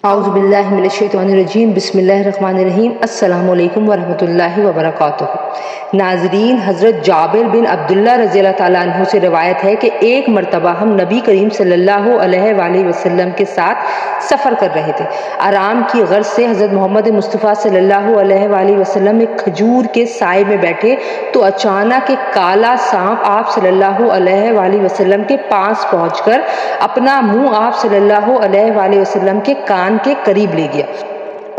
اعوذ باللہ من الشیطان الرجیم، بسم اللہ الرحمن الرحیم۔ السلام علیکم ورحمۃ اللہ وبرکاتہ۔ ناظرین، حضرت جابر بن عبداللہ رضی اللہ تعالیٰ عنہ سے روایت ہے کہ ایک مرتبہ ہم نبی کریم صلی اللہ علیہ وآلہ وسلم کے ساتھ سفر کر رہے تھے۔ آرام کی غرض سے حضرت محمد مصطفیٰ صلی اللہ علیہ وآلہ وسلم ایک کھجور کے سائے میں بیٹھے تو اچانک ایک کالا سانپ آپ صلی اللہ علیہ وآلہ وسلم کے پاس پہنچ کر اپنا منہ آپ صلی اللہ علیہ وآلہ وسلم کے کان کے قریب لے گیا۔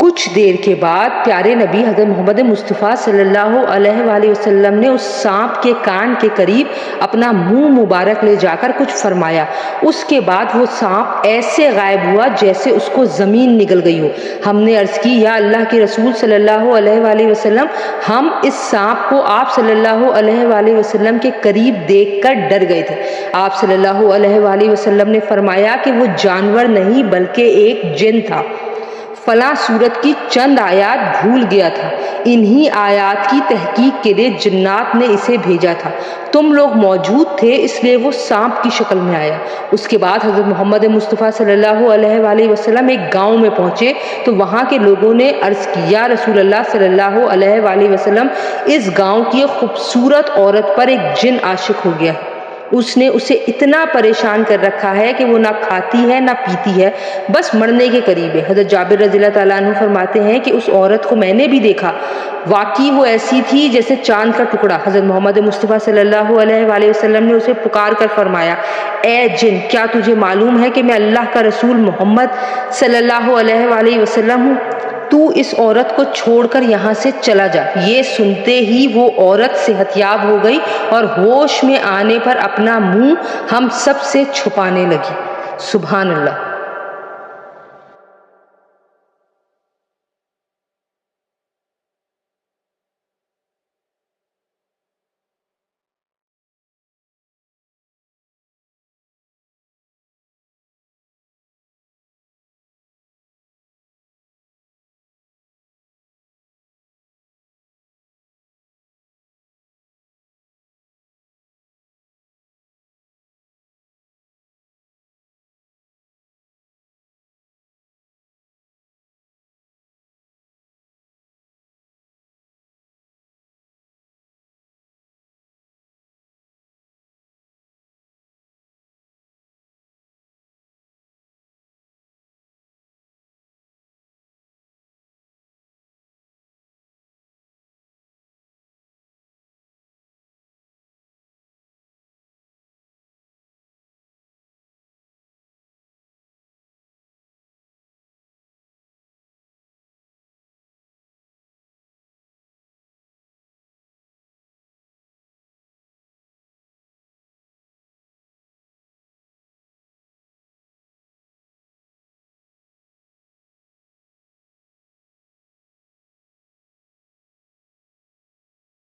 کچھ دیر کے بعد پیارے نبی حضرت محمد مصطفیٰ صلی اللہ علیہ وآلہ وسلم نے اس سانپ کے کان کے قریب اپنا منہ مبارک لے جا کر کچھ فرمایا۔ اس کے بعد وہ سانپ ایسے غائب ہوا جیسے اس کو زمین نگل گئی ہو۔ ہم نے عرض کی، یا اللہ کے رسول صلی اللہ علیہ وآلہ وسلم، ہم اس سانپ کو آپ صلی اللہ علیہ وآلہ وسلم کے قریب دیکھ کر ڈر گئے تھے۔ آپ صلی اللہ علیہ وآلہ وسلم نے فرمایا کہ وہ جانور نہیں بلکہ ایک جن تھا، فلاں سورت کی چند آیات بھول گیا تھا، انہی آیات کی تحقیق کے لیے جنات نے اسے بھیجا تھا، تم لوگ موجود تھے اس لیے وہ سانپ کی شکل میں آیا۔ اس کے بعد حضرت محمد مصطفیٰ صلی اللہ علیہ وآلہ وسلم ایک گاؤں میں پہنچے تو وہاں کے لوگوں نے عرض کی، یا رسول اللہ صلی اللہ علیہ وآلہ وسلم، اس گاؤں کی ایک خوبصورت عورت پر ایک جن عاشق ہو گیا ہے، اس نے اسے اتنا پریشان کر رکھا ہے کہ وہ نہ کھاتی ہے نہ پیتی ہے، بس مرنے کے قریب ہے۔ حضرت جابر رضی اللہ تعالیٰ عنہ فرماتے ہیں کہ اس عورت کو میں نے بھی دیکھا، واقعی وہ ایسی تھی جیسے چاند کا ٹکڑا۔ حضرت محمد مصطفیٰ صلی اللہ علیہ وآلہ وسلم نے اسے پکار کر فرمایا، اے جن، کیا تجھے معلوم ہے کہ میں اللہ کا رسول محمد صلی اللہ علیہ وآلہ وسلم ہوں؟ تو اس عورت کو چھوڑ کر یہاں سے چلا جا۔ یہ سنتے ہی وہ عورت صحت یاب ہو گئی اور ہوش میں آنے پر اپنا منہ ہم سب سے چھپانے لگی۔ سبحان اللہ۔